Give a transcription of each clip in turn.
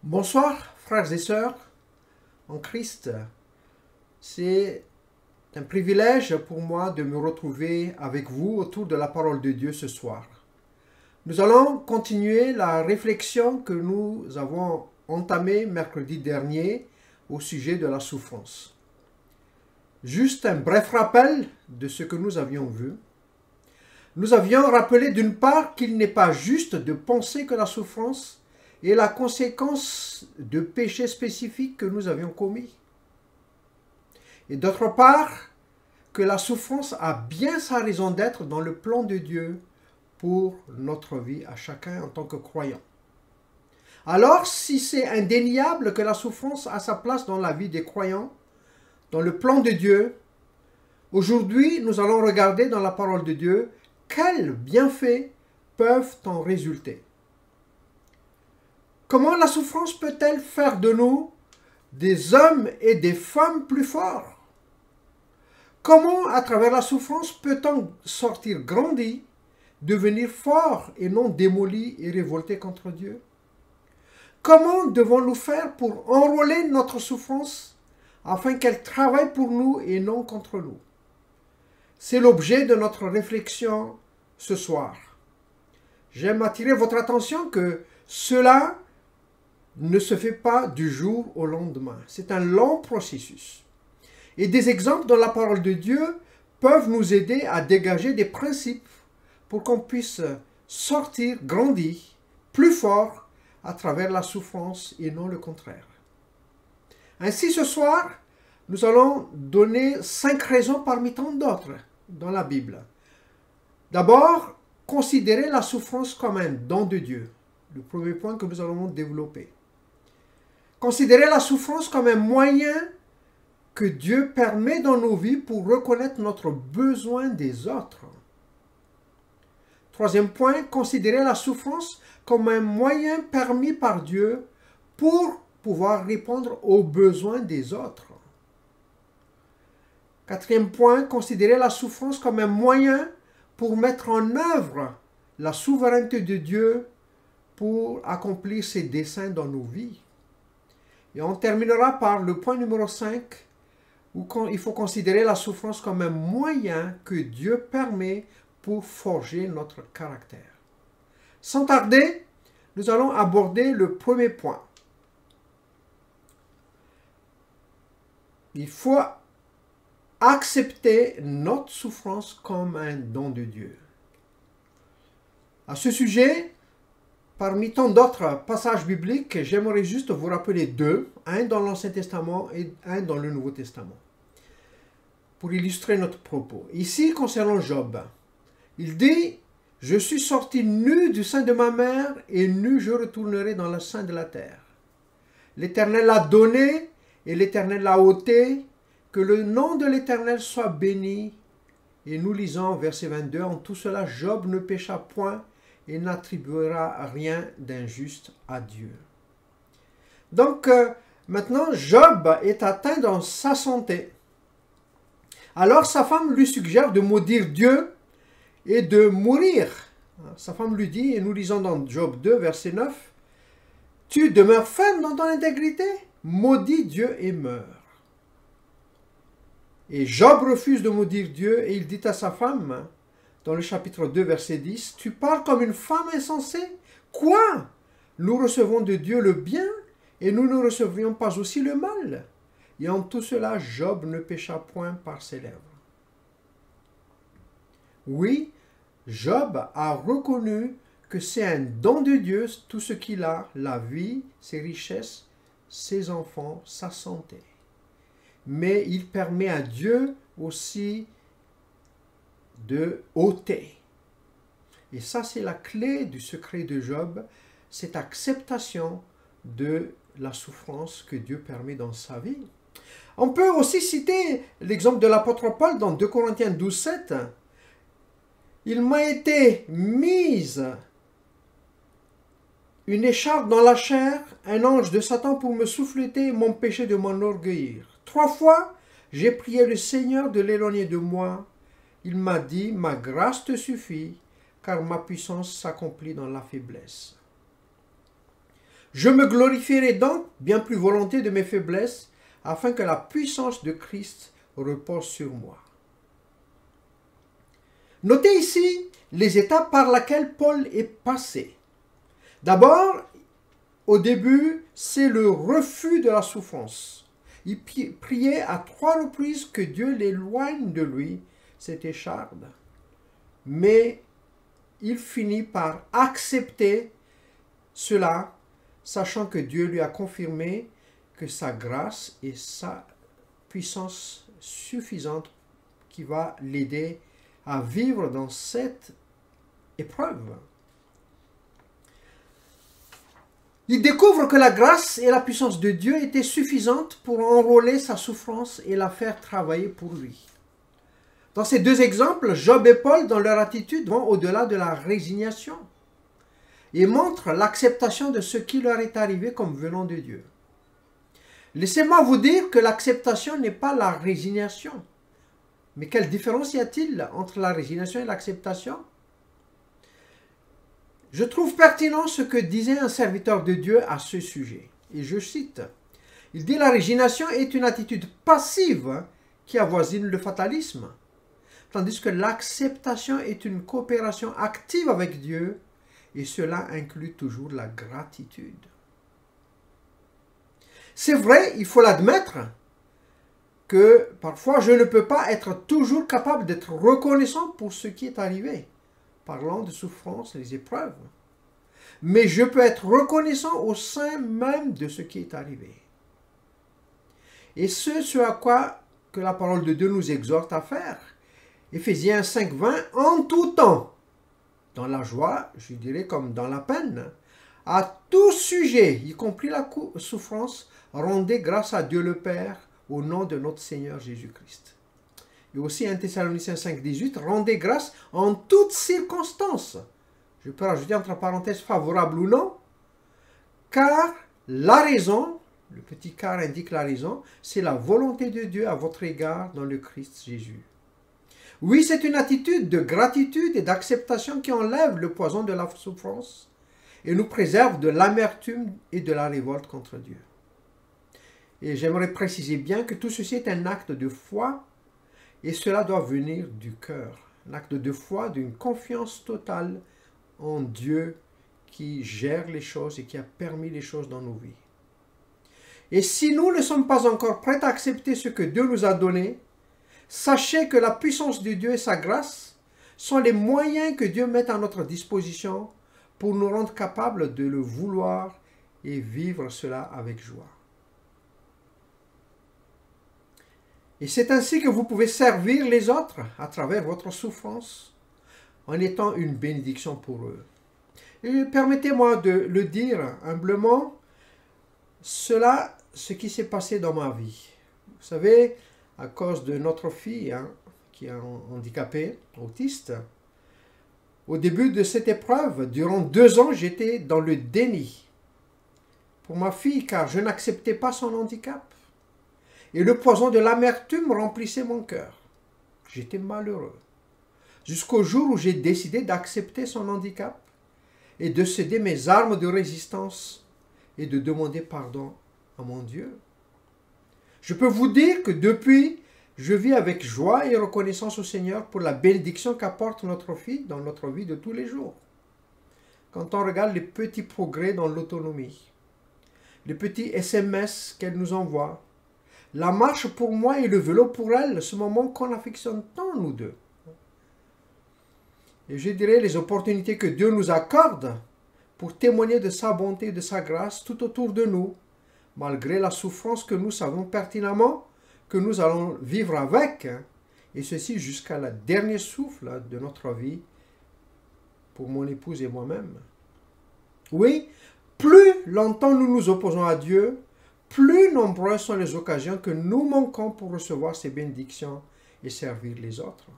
Bonsoir, frères et sœurs en Christ. C'est un privilège pour moi de me retrouver avec vous autour de la parole de Dieu ce soir. Nous allons continuer la réflexion que nous avons entamée mercredi dernier au sujet de la souffrance. Juste un bref rappel de ce que nous avions vu. Nous avions rappelé d'une part qu'il n'est pas juste de penser que la souffrance est la conséquence de péchés spécifiques que nous avions commis. Et d'autre part, que la souffrance a bien sa raison d'être dans le plan de Dieu pour notre vie à chacun en tant que croyant. Alors, si c'est indéniable que la souffrance a sa place dans la vie des croyants, dans le plan de Dieu, aujourd'hui, nous allons regarder dans la parole de Dieu quels bienfaits peuvent en résulter. Comment la souffrance peut-elle faire de nous des hommes et des femmes plus forts? Comment, à travers la souffrance, peut-on sortir grandi, devenir fort et non démoli et révolté contre Dieu? Comment devons-nous faire pour enrôler notre souffrance afin qu'elle travaille pour nous et non contre nous? C'est l'objet de notre réflexion ce soir. J'aime attirer votre attention que cela ne se fait pas du jour au lendemain. C'est un long processus. Et des exemples dans la parole de Dieu peuvent nous aider à dégager des principes pour qu'on puisse sortir, grandir, plus fort à travers la souffrance et non le contraire. Ainsi, ce soir, nous allons donner 5 raisons parmi tant d'autres dans la Bible. D'abord, considérer la souffrance comme un don de Dieu. Le premier point que nous allons développer. Considérer la souffrance comme un moyen que Dieu permet dans nos vies pour reconnaître notre besoin des autres. Troisième point, considérer la souffrance comme un moyen permis par Dieu pour pouvoir répondre aux besoins des autres. Quatrième point, considérer la souffrance comme un moyen pour mettre en œuvre la souveraineté de Dieu pour accomplir ses desseins dans nos vies. Et on terminera par le point numéro 5, où il faut considérer la souffrance comme un moyen que Dieu permet pour forger notre caractère. Sans tarder, nous allons aborder le premier point. Il faut accepter notre souffrance comme un don de Dieu. À ce sujet, parmi tant d'autres passages bibliques, j'aimerais juste vous rappeler 2, un dans l'Ancien Testament et un dans le Nouveau Testament, pour illustrer notre propos. Ici, concernant Job, il dit « Je suis sorti nu du sein de ma mère, et nu je retournerai dans le sein de la terre. L'Éternel l'a donné, et l'Éternel l'a ôté, que le nom de l'Éternel soit béni. » Et nous lisons verset 22, « En tout cela, Job ne pécha point, et n'attribuera rien d'injuste à Dieu. » Donc, maintenant, Job est atteint dans sa santé. Alors, sa femme lui suggère de maudire Dieu et de mourir. Sa femme lui dit, et nous lisons dans Job 2, verset 9, « Tu demeures ferme dans ton intégrité, maudis Dieu et meurs. » Et Job refuse de maudire Dieu et il dit à sa femme, dans le chapitre 2, verset 10, « Tu parles comme une femme insensée. Quoi? Nous recevons de Dieu le bien et nous ne recevrions pas aussi le mal. » Et en tout cela, Job ne pécha point par ses lèvres. Oui, Job a reconnu que c'est un don de Dieu, tout ce qu'il a, la vie, ses richesses, ses enfants, sa santé. Mais il permet à Dieu aussi de ôter. Et ça, c'est la clé du secret de Job, cette acceptation de la souffrance que Dieu permet dans sa vie. On peut aussi citer l'exemple de l'apôtre Paul dans 2 Corinthiens 12, 7. « Il m'a été mise une écharpe dans la chair, un ange de Satan pour me souffleter et m'empêcher de m'enorgueillir. 3 fois, j'ai prié le Seigneur de l'éloigner de moi. Il m'a dit, ma grâce te suffit, car ma puissance s'accomplit dans la faiblesse. » Je me glorifierai donc bien plus volontiers de mes faiblesses, afin que la puissance de Christ repose sur moi. Notez ici les étapes par lesquelles Paul est passé. D'abord, au début, c'est le refus de la souffrance. Il priait à 3 reprises que Dieu l'éloigne de lui, cette écharde. Mais il finit par accepter cela, sachant que Dieu lui a confirmé que sa grâce et sa puissance suffisante qui va l'aider à vivre dans cette épreuve. Il découvre que la grâce et la puissance de Dieu étaient suffisantes pour enrôler sa souffrance et la faire travailler pour lui. Dans ces 2 exemples, Job et Paul, dans leur attitude, vont au-delà de la résignation et montrent l'acceptation de ce qui leur est arrivé comme venant de Dieu. Laissez-moi vous dire que l'acceptation n'est pas la résignation. Mais quelle différence y a-t-il entre la résignation et l'acceptation? Je trouve pertinent ce que disait un serviteur de Dieu à ce sujet. Et je cite, il dit « La résignation est une attitude passive qui avoisine le fatalisme, tandis que l'acceptation est une coopération active avec Dieu et cela inclut toujours la gratitude. » C'est vrai, il faut l'admettre, que parfois je ne peux pas être toujours capable d'être reconnaissant pour ce qui est arrivé, parlant de souffrance, les épreuves. Mais je peux être reconnaissant au sein même de ce qui est arrivé. Et ce à quoi que la parole de Dieu nous exhorte à faire. Éphésiens 5:20, en tout temps, dans la joie, je dirais comme dans la peine, à tout sujet, y compris la souffrance, rendez grâce à Dieu le Père au nom de notre Seigneur Jésus-Christ. Et aussi 1 Thessaloniciens 5:18, rendez grâce en toutes circonstances. Je peux rajouter entre parenthèses favorable ou non, car la raison, le petit car indique la raison, c'est la volonté de Dieu à votre égard dans le Christ Jésus. Oui, c'est une attitude de gratitude et d'acceptation qui enlève le poison de la souffrance et nous préserve de l'amertume et de la révolte contre Dieu. Et j'aimerais préciser bien que tout ceci est un acte de foi et cela doit venir du cœur. Un acte de foi, d'une confiance totale en Dieu qui gère les choses et qui a permis les choses dans nos vies. Et si nous ne sommes pas encore prêts à accepter ce que Dieu nous a donné, sachez que la puissance de Dieu et sa grâce sont les moyens que Dieu met à notre disposition pour nous rendre capables de le vouloir et vivre cela avec joie. Et c'est ainsi que vous pouvez servir les autres à travers votre souffrance en étant une bénédiction pour eux. Et permettez-moi de le dire humblement, ce qui s'est passé dans ma vie. Vous savez, à cause de notre fille qui est handicapée, autiste, au début de cette épreuve, durant 2 ans, j'étais dans le déni pour ma fille car je n'acceptais pas son handicap. Et le poison de l'amertume remplissait mon cœur. J'étais malheureux. Jusqu'au jour où j'ai décidé d'accepter son handicap et de céder mes armes de résistance et de demander pardon à mon Dieu. Je peux vous dire que depuis, je vis avec joie et reconnaissance au Seigneur pour la bénédiction qu'apporte notre fille dans notre vie de tous les jours. Quand on regarde les petits progrès dans l'autonomie, les petits SMS qu'elle nous envoie, la marche pour moi et le vélo pour elle, ce moment qu'on affectionne tant nous deux. Et je dirais les opportunités que Dieu nous accorde pour témoigner de sa bonté et de sa grâce tout autour de nous, malgré la souffrance que nous savons pertinemment que nous allons vivre avec, et ceci jusqu'à la dernier souffle de notre vie pour mon épouse et moi-même. Oui, plus longtemps nous nous opposons à Dieu, plus nombreuses sont les occasions que nous manquons pour recevoir ses bénédictions et servir les autres.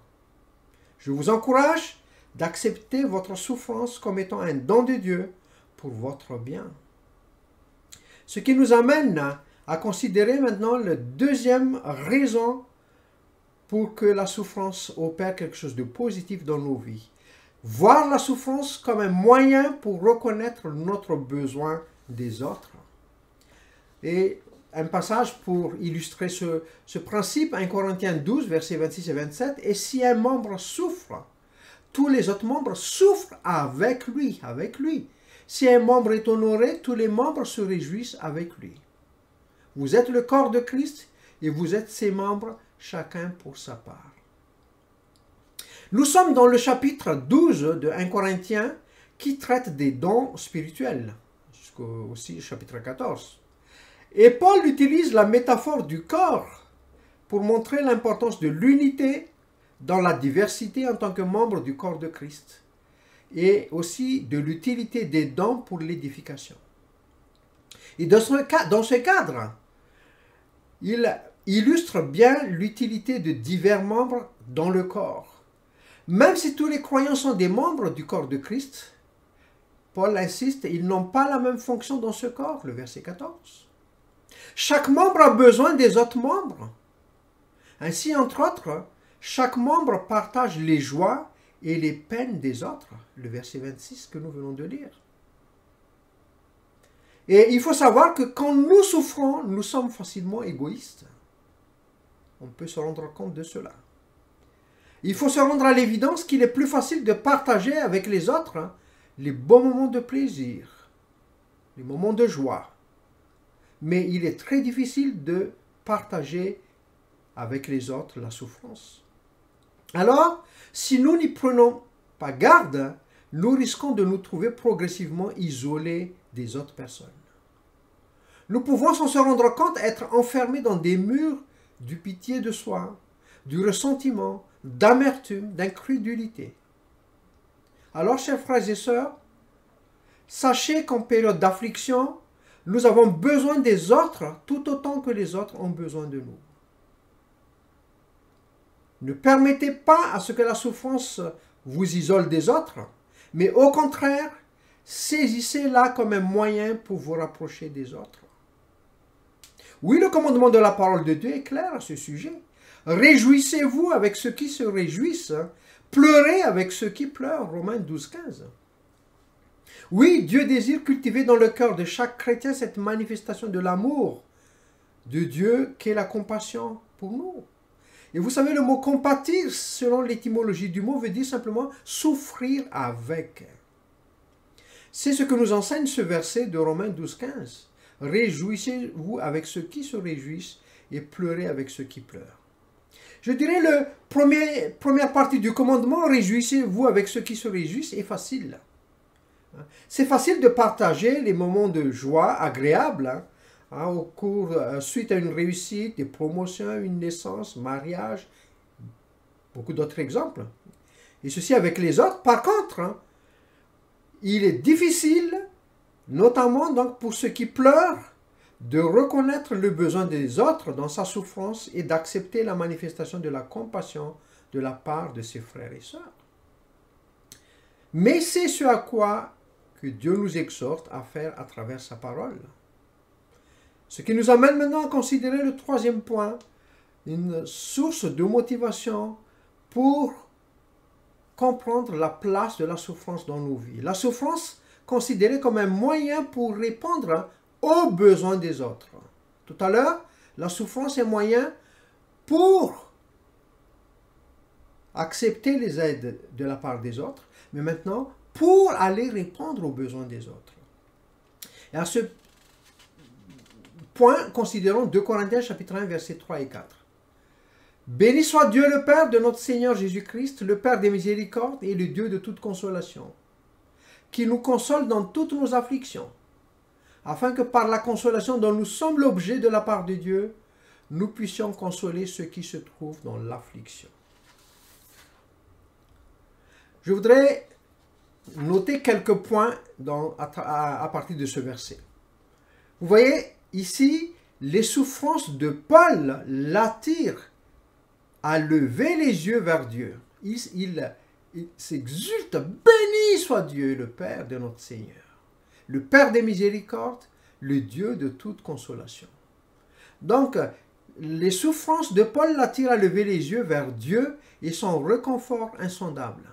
Je vous encourage d'accepter votre souffrance comme étant un don de Dieu pour votre bien. Ce qui nous amène à considérer maintenant la deuxième raison pour que la souffrance opère quelque chose de positif dans nos vies. Voir la souffrance comme un moyen pour reconnaître notre besoin des autres. Et un passage pour illustrer ce principe, 1 Corinthiens 12, versets 26 et 27, « Et si un membre souffre, tous les autres membres souffrent avec lui, avec lui. Si un membre est honoré, tous les membres se réjouissent avec lui. Vous êtes le corps de Christ et vous êtes ses membres, chacun pour sa part. » Nous sommes dans le chapitre 12 de 1 Corinthiens qui traite des dons spirituels, jusqu'au aussi chapitre 14. Et Paul utilise la métaphore du corps pour montrer l'importance de l'unité dans la diversité en tant que membre du corps de Christ et aussi de l'utilité des dons pour l'édification. Et dans ce cadre, il illustre bien l'utilité de divers membres dans le corps. Même si tous les croyants sont des membres du corps de Christ, Paul insiste, ils n'ont pas la même fonction dans ce corps, le verset 14. Chaque membre a besoin des autres membres. Ainsi, entre autres, chaque membre partage les joies et les peines des autres, le verset 26 que nous venons de lire. Et il faut savoir que quand nous souffrons, nous sommes facilement égoïstes. On peut se rendre compte de cela. Il faut se rendre à l'évidence qu'il est plus facile de partager avec les autres les bons moments de plaisir, les moments de joie. Mais il est très difficile de partager avec les autres la souffrance. Alors, si nous n'y prenons pas garde, nous risquons de nous trouver progressivement isolés des autres personnes. Nous pouvons, sans se rendre compte, être enfermés dans des murs du pitié de soi, du ressentiment, d'amertume, d'incrédulité. Alors, chers frères et sœurs, sachez qu'en période d'affliction, nous avons besoin des autres tout autant que les autres ont besoin de nous. Ne permettez pas à ce que la souffrance vous isole des autres, mais au contraire, saisissez-la comme un moyen pour vous rapprocher des autres. Oui, le commandement de la parole de Dieu est clair à ce sujet. Réjouissez-vous avec ceux qui se réjouissent, pleurez avec ceux qui pleurent, Romains 12, 15. Oui, Dieu désire cultiver dans le cœur de chaque chrétien cette manifestation de l'amour de Dieu qu'est la compassion pour nous. Et vous savez, le mot compatir, selon l'étymologie du mot, veut dire simplement souffrir avec. C'est ce que nous enseigne ce verset de Romains 12, 15. Réjouissez-vous avec ceux qui se réjouissent et pleurez avec ceux qui pleurent. Je dirais la première partie du commandement, réjouissez-vous avec ceux qui se réjouissent, est facile. C'est facile de partager les moments de joie agréables, suite à une réussite, des promotions, une naissance, mariage, beaucoup d'autres exemples. Et ceci avec les autres. Par contre, il est difficile, notamment donc pour ceux qui pleurent, de reconnaître le besoin des autres dans sa souffrance et d'accepter la manifestation de la compassion de la part de ses frères et sœurs. Mais c'est ce à quoi que Dieu nous exhorte à faire à travers sa parole. Ce qui nous amène maintenant à considérer le troisième point, une source de motivation pour comprendre la place de la souffrance dans nos vies. La souffrance considérée comme un moyen pour répondre aux besoins des autres. Tout à l'heure, la souffrance est un moyen pour accepter les aides de la part des autres, mais maintenant, pour aller répondre aux besoins des autres. Et à ce point, considérons 2 Corinthiens chapitre 1, versets 3 et 4. Béni soit Dieu le Père de notre Seigneur Jésus-Christ, le Père des miséricordes et le Dieu de toute consolation, qui nous console dans toutes nos afflictions, afin que par la consolation dont nous sommes l'objet de la part de Dieu, nous puissions consoler ceux qui se trouvent dans l'affliction. Je voudrais noter quelques points à partir de ce verset. Vous voyez, ici, les souffrances de Paul l'attirent à lever les yeux vers Dieu. Il s'exulte, béni soit Dieu, le Père de notre Seigneur, le Père des miséricordes, le Dieu de toute consolation. Donc, les souffrances de Paul l'attirent à lever les yeux vers Dieu et son réconfort insondable.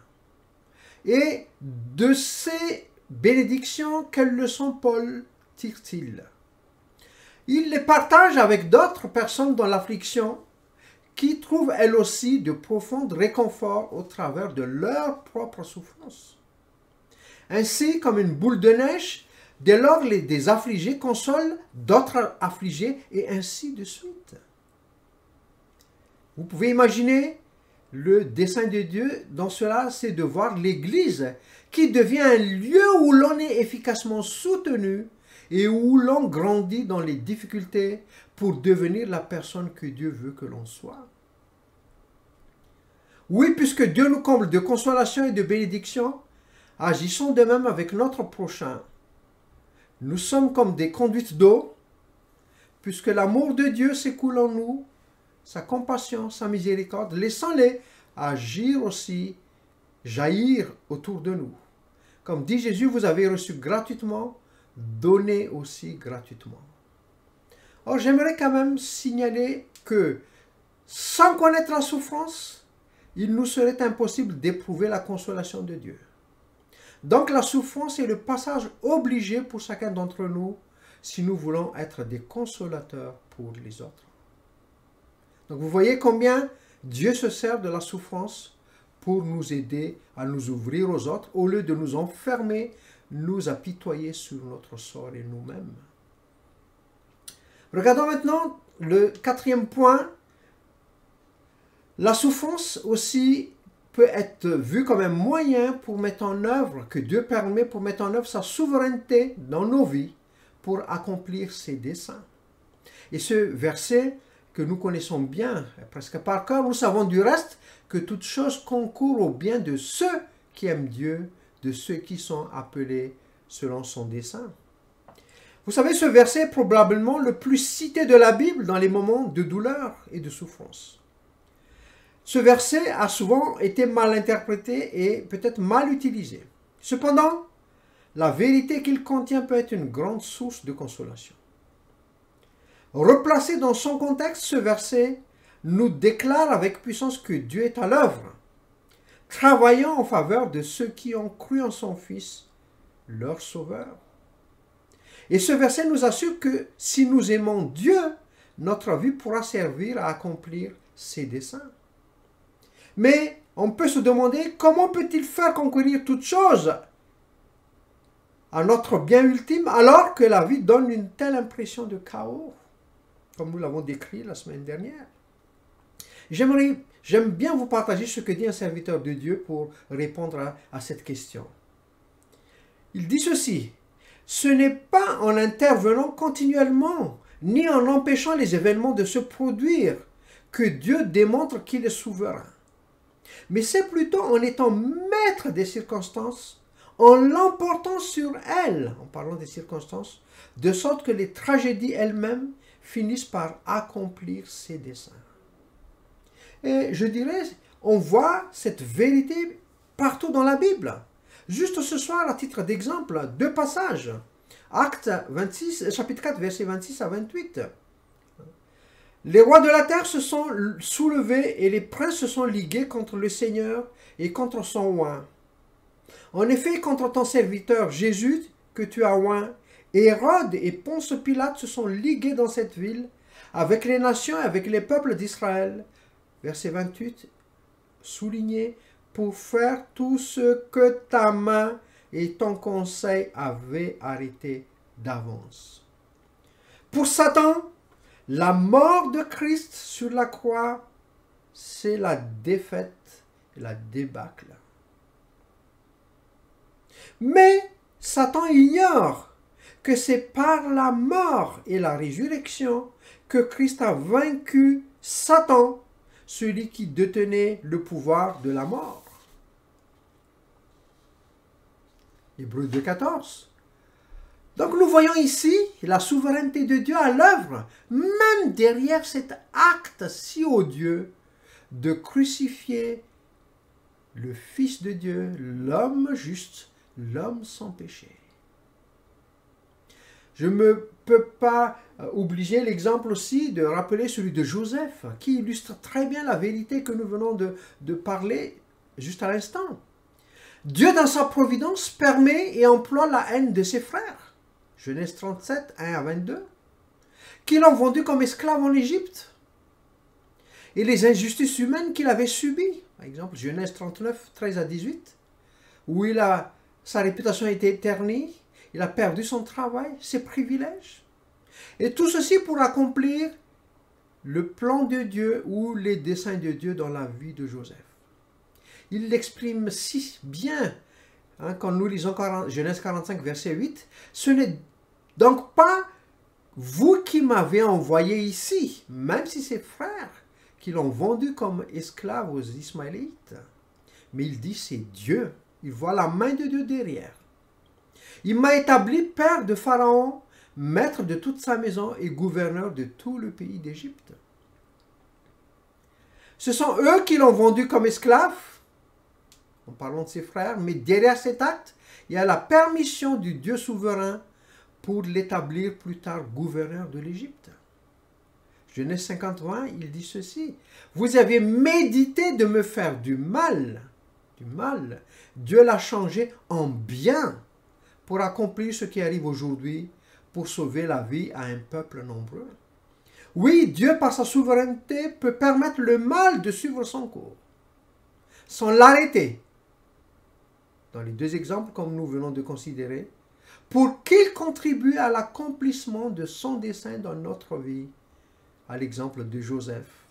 Et de ces bénédictions, quelle leçon Paul tire-t-il? Il les partage avec d'autres personnes dans l'affliction qui trouvent elles aussi de profonds réconforts au travers de leur propre souffrance. Ainsi, comme une boule de neige, dès lors des affligés consolent d'autres affligés et ainsi de suite. Vous pouvez imaginer le dessein de Dieu dans cela, c'est de voir l'Église qui devient un lieu où l'on est efficacement soutenu et où l'on grandit dans les difficultés pour devenir la personne que Dieu veut que l'on soit. Oui, puisque Dieu nous comble de consolation et de bénédiction, agissons de même avec notre prochain. Nous sommes comme des conduites d'eau, puisque l'amour de Dieu s'écoule en nous, sa compassion, sa miséricorde, laissons-les agir aussi, jaillir autour de nous. Comme dit Jésus, vous avez reçu gratuitement, donnez aussi gratuitement. Or, j'aimerais quand même signaler que, sans connaître la souffrance, il nous serait impossible d'éprouver la consolation de Dieu. Donc, la souffrance est le passage obligé pour chacun d'entre nous si nous voulons être des consolateurs pour les autres. Donc, vous voyez combien Dieu se sert de la souffrance pour nous aider à nous ouvrir aux autres, au lieu de nous enfermer, nous apitoyer sur notre sort et nous-mêmes. Regardons maintenant le quatrième point. La souffrance aussi peut être vue comme un moyen pour mettre en œuvre, que Dieu permet pour mettre en œuvre sa souveraineté dans nos vies pour accomplir ses desseins. Et ce verset que nous connaissons bien, presque par cœur, nous savons du reste que toute chose concourt au bien de ceux qui aiment Dieu, de ceux qui sont appelés selon son dessein. Vous savez, ce verset est probablement le plus cité de la Bible dans les moments de douleur et de souffrance. Ce verset a souvent été mal interprété et peut-être mal utilisé. Cependant, la vérité qu'il contient peut être une grande source de consolation. Replacé dans son contexte, ce verset nous déclare avec puissance que Dieu est à l'œuvre, travaillant en faveur de ceux qui ont cru en son Fils, leur Sauveur. Et ce verset nous assure que si nous aimons Dieu, notre vie pourra servir à accomplir ses desseins. Mais on peut se demander comment peut-il faire concourir toute chose à notre bien ultime alors que la vie donne une telle impression de chaos, comme nous l'avons décrit la semaine dernière. J'aime bien vous partager ce que dit un serviteur de Dieu pour répondre à cette question. Il dit ceci: ce n'est pas en intervenant continuellement, ni en empêchant les événements de se produire, que Dieu démontre qu'il est souverain. Mais c'est plutôt en étant maître des circonstances, en l'emportant sur elles, en parlant des circonstances, de sorte que les tragédies elles-mêmes finissent par accomplir ses desseins. Et je dirais, on voit cette vérité partout dans la Bible. Juste ce soir, à titre d'exemple, 2 passages. Actes 26, chapitre 4, versets 26 à 28. Les rois de la terre se sont soulevés et les princes se sont ligués contre le Seigneur et contre son oint. En effet, contre ton serviteur Jésus que tu as oint, Hérode et Ponce Pilate se sont ligués dans cette ville avec les nations et avec les peuples d'Israël. Verset 28, souligné, pour faire tout ce que ta main et ton conseil avaient arrêté d'avance. Pour Satan, la mort de Christ sur la croix, c'est la défaite et la débâcle. Mais Satan ignore que c'est par la mort et la résurrection que Christ a vaincu Satan, celui qui détenait le pouvoir de la mort. Hébreux 2,14. Donc nous voyons ici la souveraineté de Dieu à l'œuvre, même derrière cet acte si odieux de crucifier le Fils de Dieu, l'homme juste, l'homme sans péché. Je ne peux pas obliger l'exemple aussi de rappeler celui de Joseph, qui illustre très bien la vérité que nous venons de parler juste à l'instant. Dieu, dans sa providence, permet et emploie la haine de ses frères. Genèse 37, 1 à 22, qui l'ont vendu comme esclave en Égypte, et les injustices humaines qu'il avait subies. Par exemple, Genèse 39, 13 à 18, où sa réputation a été ternie, il a perdu son travail, ses privilèges. Et tout ceci pour accomplir le plan de Dieu ou les desseins de Dieu dans la vie de Joseph. Il l'exprime si bien quand nous lisons Genèse 45, verset 8. Ce n'est donc pas vous qui m'avez envoyé ici, même si c'est frères qui l'ont vendu comme esclave aux Ismaélites. Mais il dit c'est Dieu. Il voit la main de Dieu derrière. Il m'a établi père de Pharaon, maître de toute sa maison et gouverneur de tout le pays d'Égypte. Ce sont eux qui l'ont vendu comme esclave, en parlant de ses frères, mais derrière cet acte, il y a la permission du Dieu souverain pour l'établir plus tard gouverneur de l'Égypte. Genèse 50, 20, il dit ceci. Vous avez médité de me faire du mal. Dieu l'a changé en bien pour accomplir ce qui arrive aujourd'hui, pour sauver la vie à un peuple nombreux. Oui, Dieu, par sa souveraineté, peut permettre le mal de suivre son cours, sans l'arrêter. Dans les deux exemples, comme nous venons de considérer, pour qu'il contribue à l'accomplissement de son dessein dans notre vie, à l'exemple de Joseph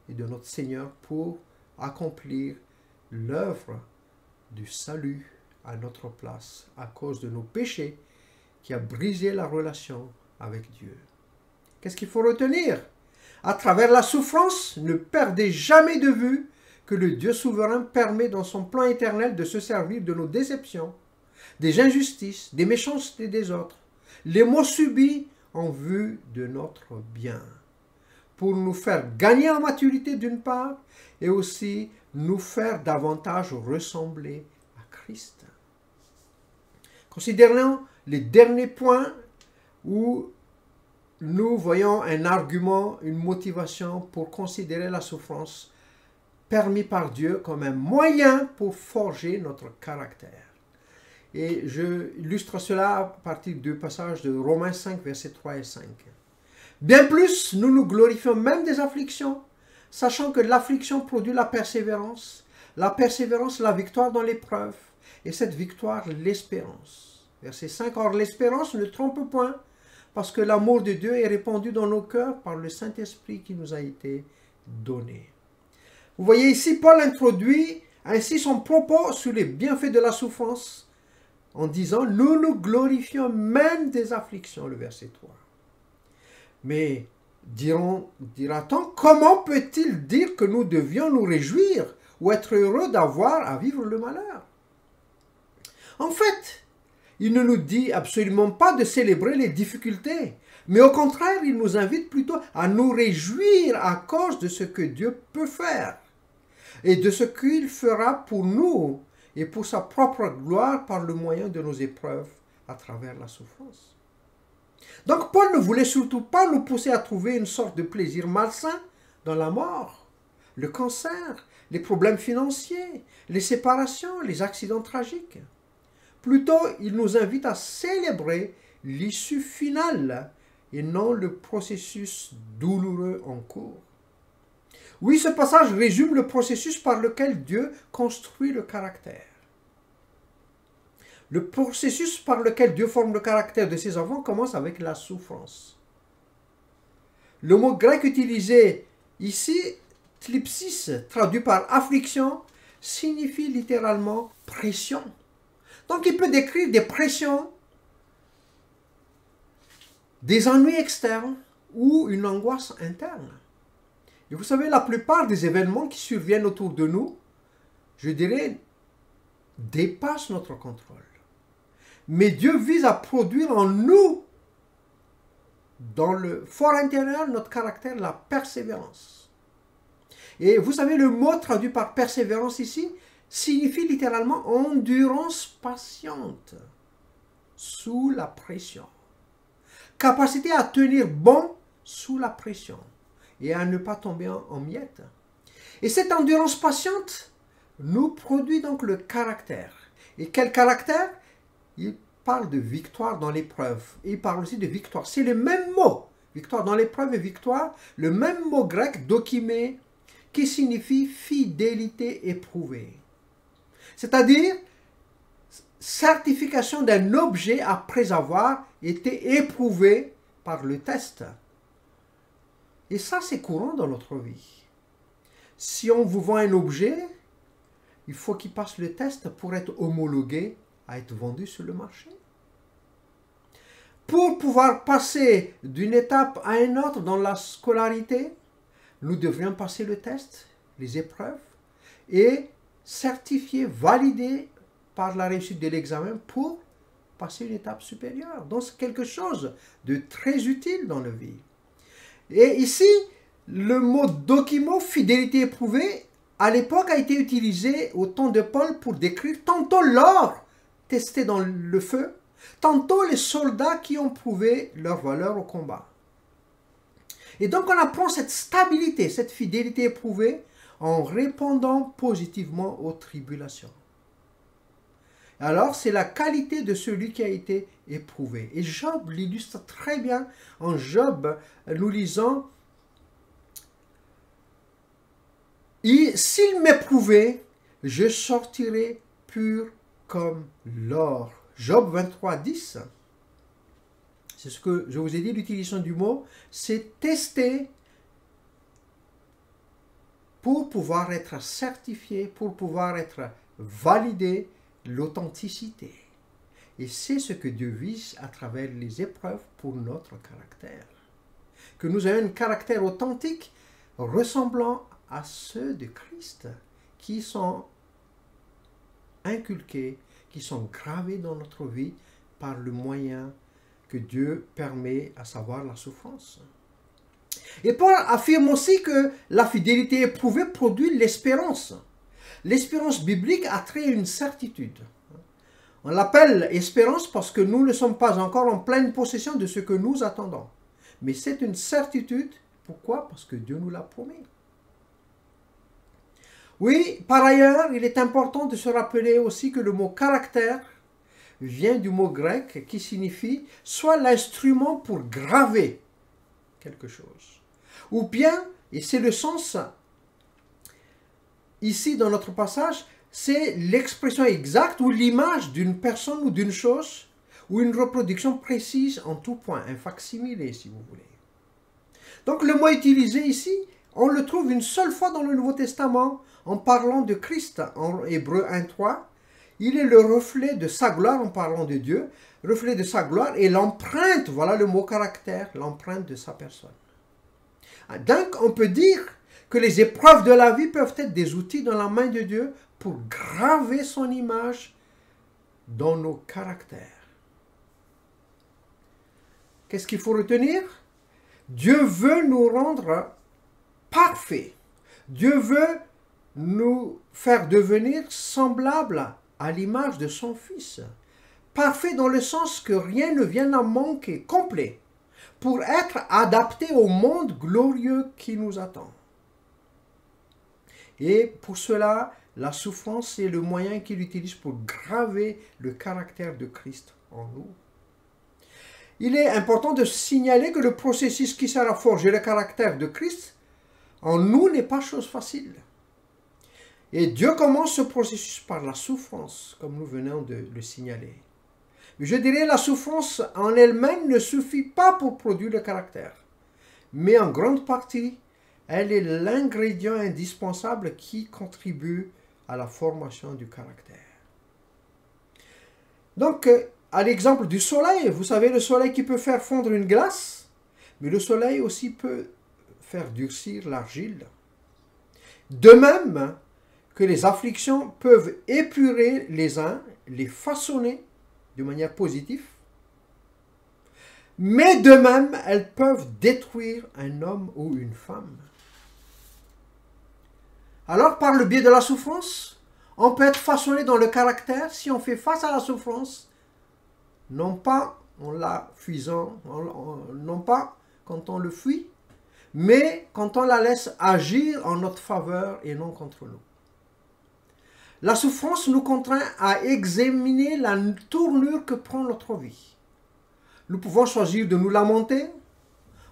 et de notre Seigneur, pour accomplir l'œuvre du salut à notre place, à cause de nos péchés, qui a brisé la relation avec Dieu. Qu'est-ce qu'il faut retenir? À travers la souffrance, ne perdez jamais de vue que le Dieu souverain permet dans son plan éternel de se servir de nos déceptions, des injustices, des méchancetés des autres, les maux subis en vue de notre bien, pour nous faire gagner en maturité d'une part, et aussi nous faire davantage ressembler à Christ. Considérons les derniers points où nous voyons un argument, une motivation pour considérer la souffrance permis par Dieu comme un moyen pour forger notre caractère. Et je illustre cela à partir du passage de Romains 5, versets 3 et 5. Bien plus, nous nous glorifions même des afflictions, sachant que l'affliction produit la persévérance la victoire dans l'épreuve, et cette victoire l'espérance. Verset 5, or l'espérance ne trompe point, parce que l'amour de Dieu est répandu dans nos cœurs par le Saint-Esprit qui nous a été donné. Vous voyez ici, Paul introduit ainsi son propos sur les bienfaits de la souffrance en disant « Nous nous glorifions même des afflictions », le verset 3. Mais dira-t-on, comment peut-il dire que nous devions nous réjouir ou être heureux d'avoir à vivre le malheur? En fait, il ne nous dit absolument pas de célébrer les difficultés, mais au contraire, il nous invite plutôt à nous réjouir à cause de ce que Dieu peut faire et de ce qu'il fera pour nous et pour sa propre gloire par le moyen de nos épreuves à travers la souffrance. Donc Paul ne voulait surtout pas nous pousser à trouver une sorte de plaisir malsain dans la mort, le cancer, les problèmes financiers, les séparations, les accidents tragiques. Plutôt, il nous invite à célébrer l'issue finale et non le processus douloureux en cours. Oui, ce passage résume le processus par lequel Dieu construit le caractère. Le processus par lequel Dieu forme le caractère de ses enfants commence avec la souffrance. Le mot grec utilisé ici, thlipsis, traduit par affliction, signifie littéralement pression. Donc il peut décrire des pressions, des ennuis externes ou une angoisse interne. Et vous savez, la plupart des événements qui surviennent autour de nous, je dirais, dépassent notre contrôle. Mais Dieu vise à produire en nous, dans le fort intérieur de notre caractère, la persévérance. Et vous savez, le mot traduit par persévérance ici signifie littéralement endurance patiente sous la pression. Capacité à tenir bon sous la pression et à ne pas tomber en miettes. Et cette endurance patiente nous produit donc le caractère. Et quel caractère? Il parle de victoire dans l'épreuve. Il parle aussi de victoire. C'est le même mot. Victoire dans l'épreuve et victoire. Le même mot grec, dokimé, qui signifie fidélité éprouvée. C'est-à-dire certification d'un objet après avoir été éprouvé par le test. Et ça, c'est courant dans notre vie. Si on vous vend un objet, il faut qu'il passe le test pour être homologué à être vendu sur le marché. Pour pouvoir passer d'une étape à une autre dans la scolarité, nous devrions passer le test, les épreuves, et certifier, valider par la réussite de l'examen pour passer une étape supérieure. Donc c'est quelque chose de très utile dans la vie. Et ici, le mot dokimo, fidélité éprouvée, à l'époque a été utilisé au temps de Paul pour décrire tantôt l'or testé dans le feu, tantôt les soldats qui ont prouvé leur valeur au combat. Et donc on apprend cette stabilité, cette fidélité éprouvée en répondant positivement aux tribulations. Alors c'est la qualité de celui qui a été éprouvé. Et Job l'illustre très bien. En Job, nous lisons « S'il m'éprouvait, je sortirai pur comme l'or. » Job 23, 10. C'est ce que je vous ai dit, l'utilisation du mot, c'est tester pour pouvoir être certifié, pour pouvoir être validé, l'authenticité. Et c'est ce que Dieu vise à travers les épreuves pour notre caractère. Que nous ayons un caractère authentique ressemblant à ceux de Christ qui sont inculqués, qui sont gravés dans notre vie par le moyen que Dieu permet, à savoir la souffrance. Et Paul affirme aussi que la fidélité éprouvée produit l'espérance. L'espérance biblique a trait à une certitude. On l'appelle espérance parce que nous ne sommes pas encore en pleine possession de ce que nous attendons. Mais c'est une certitude. Pourquoi? Parce que Dieu nous l'a promis. Oui, par ailleurs, il est important de se rappeler aussi que le mot caractère vient du mot grec qui signifie soit l'instrument pour graver quelque chose, ou bien, et c'est le sens ici dans notre passage, c'est l'expression exacte ou l'image d'une personne ou d'une chose, ou une reproduction précise en tout point, un facsimilé si vous voulez. Donc le mot utilisé ici, on le trouve une seule fois dans le Nouveau Testament en parlant de Christ en Hébreux 1.3. Il est le reflet de sa gloire en parlant de Dieu, reflet de sa gloire et l'empreinte, voilà le mot caractère, l'empreinte de sa personne. Donc on peut dire que les épreuves de la vie peuvent être des outils dans la main de Dieu pour graver son image dans nos caractères. Qu'est-ce qu'il faut retenir? Dieu veut nous rendre parfaits. Dieu veut nous faire devenir semblables à l'image de son Fils. Parfait dans le sens que rien ne vienne à manquer, complet, pour être adapté au monde glorieux qui nous attend. Et pour cela, la souffrance est le moyen qu'il utilise pour graver le caractère de Christ en nous. Il est important de signaler que le processus qui sert à forger le caractère de Christ en nous n'est pas chose facile. Et Dieu commence ce processus par la souffrance, comme nous venons de le signaler. Je dirais la souffrance en elle-même ne suffit pas pour produire le caractère, mais en grande partie, elle est l'ingrédient indispensable qui contribue à la formation du caractère. Donc, à l'exemple du soleil, vous savez, le soleil qui peut faire fondre une glace, mais le soleil aussi peut faire durcir l'argile. De même que les afflictions peuvent épurer les uns, les façonner de manière positive, mais de même, elles peuvent détruire un homme ou une femme. Alors, par le biais de la souffrance, on peut être façonné dans le caractère si on fait face à la souffrance, non pas en la fuyant, non pas quand on le fuit, mais quand on la laisse agir en notre faveur et non contre nous. La souffrance nous contraint à examiner la tournure que prend notre vie. Nous pouvons choisir de nous lamenter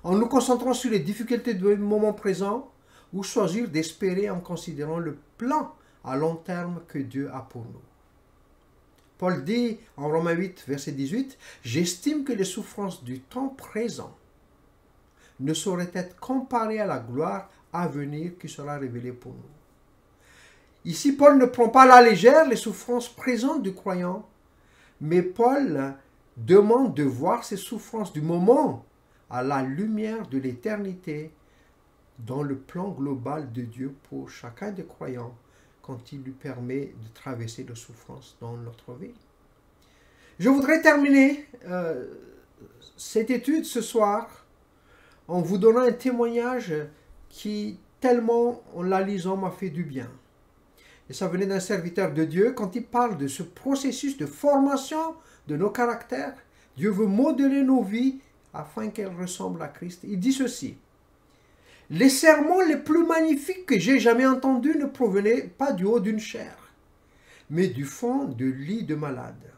en nous concentrant sur les difficultés du moment présent ou choisir d'espérer en considérant le plan à long terme que Dieu a pour nous. Paul dit en Romains 8, verset 18, « J'estime que les souffrances du temps présent ne sauraient être comparées à la gloire à venir qui sera révélée pour nous. » Ici, Paul ne prend pas à la légère les souffrances présentes du croyant, mais Paul demande de voir ces souffrances du moment à la lumière de l'éternité dans le plan global de Dieu pour chacun des croyants quand il lui permet de traverser les souffrances dans notre vie. Je voudrais terminer cette étude ce soir en vous donnant un témoignage qui, tellement en la lisant, m'a fait du bien. Et ça venait d'un serviteur de Dieu quand il parle de ce processus de formation de nos caractères. Dieu veut modeler nos vies afin qu'elles ressemblent à Christ. Il dit ceci. Les sermons les plus magnifiques que j'ai jamais entendus ne provenaient pas du haut d'une chaire, mais du fond de lit de malade.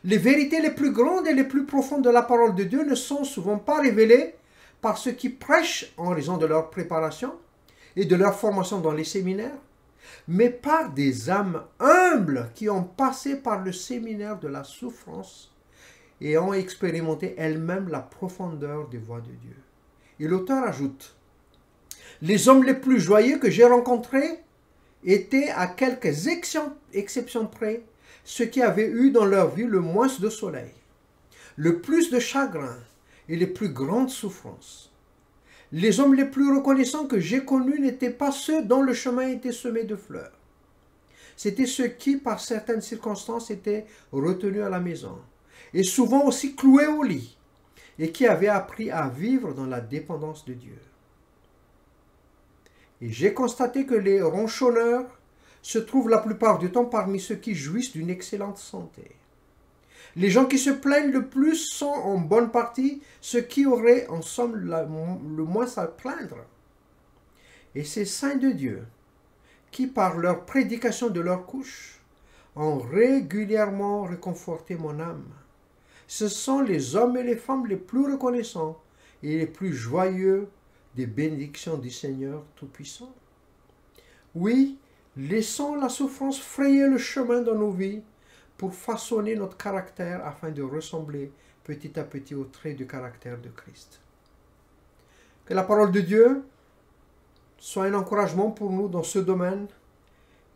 Les vérités les plus grandes et les plus profondes de la parole de Dieu ne sont souvent pas révélées par ceux qui prêchent en raison de leur préparation et de leur formation dans les séminaires, mais par des âmes humbles qui ont passé par le séminaire de la souffrance et ont expérimenté elles-mêmes la profondeur des voies de Dieu. Et l'auteur ajoute, « Les hommes les plus joyeux que j'ai rencontrés étaient à quelques exceptions près ceux qui avaient eu dans leur vie le moins de soleil, le plus de chagrin et les plus grandes souffrances. Les hommes les plus reconnaissants que j'ai connus n'étaient pas ceux dont le chemin était semé de fleurs. C'étaient ceux qui, par certaines circonstances, étaient retenus à la maison, et souvent aussi cloués au lit, et qui avaient appris à vivre dans la dépendance de Dieu. Et j'ai constaté que les ronchonneurs se trouvent la plupart du temps parmi ceux qui jouissent d'une excellente santé. Les gens qui se plaignent le plus sont en bonne partie ceux qui auraient en somme le moins à plaindre. Et ces saints de Dieu, qui par leur prédication de leur couche, ont régulièrement réconforté mon âme, ce sont les hommes et les femmes les plus reconnaissants et les plus joyeux des bénédictions du Seigneur Tout-Puissant. Oui, laissons la souffrance frayer le chemin dans nos vies pour façonner notre caractère afin de ressembler petit à petit au trait du caractère de Christ. Que la parole de Dieu soit un encouragement pour nous dans ce domaine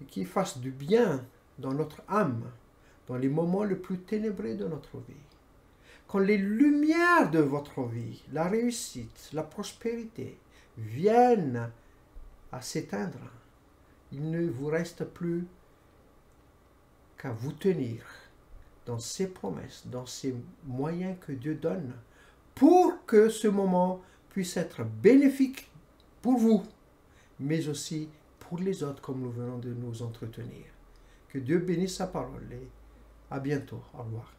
et qu'il fasse du bien dans notre âme, dans les moments les plus ténébreux de notre vie. Quand les lumières de votre vie, la réussite, la prospérité viennent à s'éteindre, il ne vous reste plus qu'à vous tenir dans ses promesses, dans ses moyens que Dieu donne, pour que ce moment puisse être bénéfique pour vous, mais aussi pour les autres, comme nous venons de nous entretenir. Que Dieu bénisse sa parole et à bientôt. Au revoir.